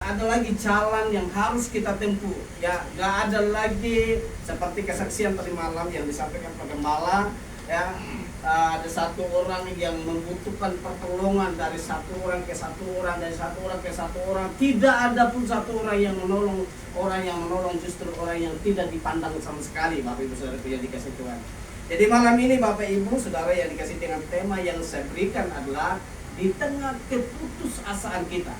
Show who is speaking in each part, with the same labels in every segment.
Speaker 1: ada lagi jalan yang harus kita tempuh. Ya, nggak ada lagi seperti kesaksian tadi malam yang disampaikan Pak Gembala. Ya, ada satu orang yang membutuhkan pertolongan dari satu orang ke satu orang, dari satu orang ke satu orang. Tidak ada pun satu orang yang menolong. Orang yang menolong justru orang yang tidak dipandang sama sekali, Bapak Ibu Saudara yang dikasih Tuhan. Jadi malam ini Bapak Ibu Saudara yang dikasih dengan tema yang saya berikan adalah di tengah keputusasaan kita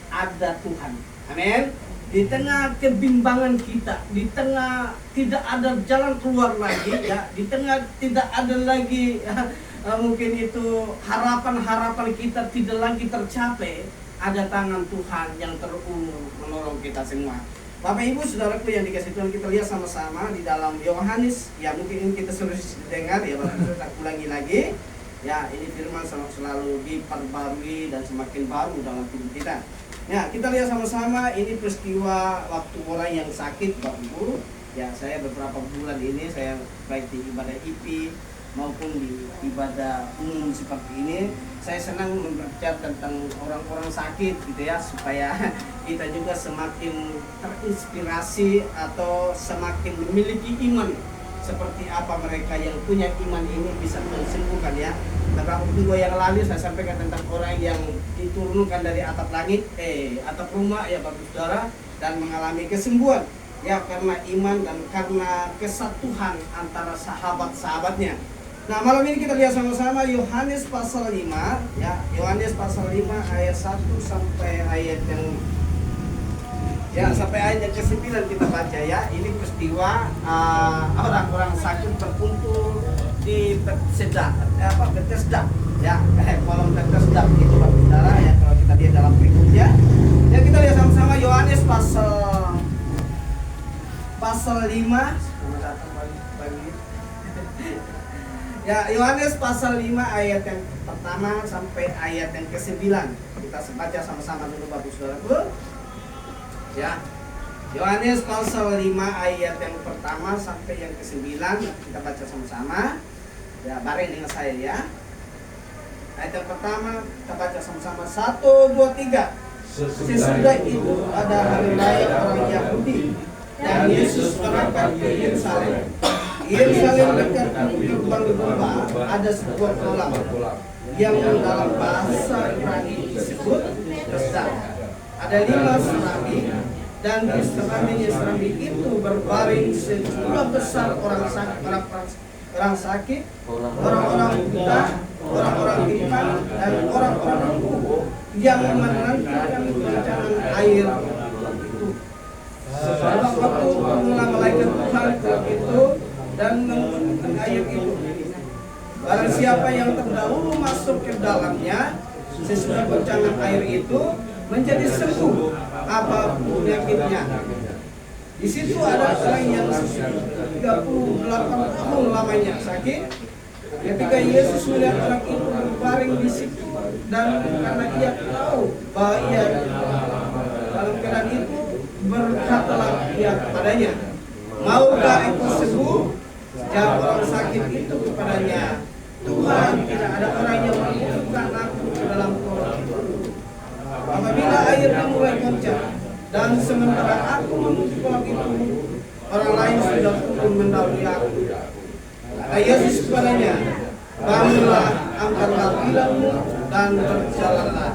Speaker 1: ada Tuhan. Amin. Di tengah kebimbangan kita, di tengah tidak ada jalan keluar lagi, ya, di tengah tidak ada lagi mungkin itu harapan-harapan kita tidak lagi tercapai, ada tangan Tuhan yang terus menolong kita semua. Bapak Ibu Saudaraku yang dikasih Tuhan, kita lihat sama-sama di dalam Yohanes. Ya, mungkin ini kita sudah dengar ya, Bapak Ibu, saya ulangi lagi. Ya, ini firman selalu diperbarui dan semakin baru dalam hidup kita. Ya, kita lihat sama-sama ini peristiwa waktu orang yang sakit, Bapak Ibu. Ya, saya beberapa bulan ini saya baik di ibadah IP maupun di ibadah umum seperti ini, saya senang memberitakan tentang orang-orang sakit gitu ya, supaya kita juga semakin terinspirasi atau semakin memiliki iman seperti apa mereka yang punya iman ini bisa mensembuhkan ya. Beberapa minggu yang lalu saya sampaikan tentang orang yang diturunkan dari atap langit, atap rumah ya Bapak Saudara, dan mengalami kesembuhan ya karena iman dan karena kesatuan antara sahabat-sahabatnya. Nah, malam ini kita lihat sama-sama Yohanes pasal 5 ya, Yohanes pasal 5 ayat 1 sampai ayat yang sampai ayat yang ke-9 kita baca ya. Ini peristiwa orang-orang sakit berkumpul di Bethesda ya, kolom Bethesda itu Bapak Saudara ya, kalau kita lihat dalam berikutnya. Ya, kita lihat sama-sama Yohanes pasal 5. Ya, Yohanes pasal 5 ayat yang pertama sampai ayat yang ke-9. Kita baca sama-sama dulu Bapak Saudaraku. Ya. Yohanes pasal 5 ayat yang pertama sampai yang ke-9 kita baca sama-sama. Ya, bareng dengan saya ya. Ayat yang pertama kita baca sama-sama. 1 2 3. Sesudah itu ada hari raya orang Yahudi dan Yesus berangkat ke Yerusalem. Yerusalem dekat gerbang domba ada sebuah kolam yang dalam bahasa Ibrani disebut Bethesda. Ada 5 serambi dan di serambi itu berbaring sejumlah besar orang sakit, orang-orang buta, orang-orang pimpang dan orang-orang lumpuh yang menantikan guncangan air itu. Pada waktu pemula malaikat Tuhan itu dan menurunkan air itu, barang siapa yang terdahulu masuk ke dalamnya sesudah guncangan air itu menjadi sembuh apapun penyakitnya. Di situ ada orang yang 38 tahun lamanya sakit. Ketika Yesus melihat orang itu berbaring di situ dan karena ia tahu bahwa ia dalam keadaan itu, berkatalah ia kepadanya, "Maukah engkau sembuh?" Jawab orang sakit itu kepadanya, "Tuhan, tidak ada orang yang membutuhkan aku ke dalam kolam itu. Apabila airnya mulai goncang dan sementara aku menuju kolam itu, orang lain sudah turun mendahului aku." Kata Yesus kepadanya, "Bangunlah, angkatlah tilangmu dan berjalanlah."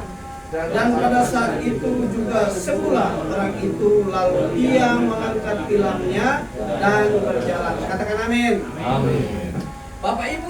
Speaker 1: Dan pada saat itu juga sembuhlah orang itu, lalu ia mengangkat tilangnya dan berjalan. Katakan amin.
Speaker 2: Amin.
Speaker 1: Bapak Ibu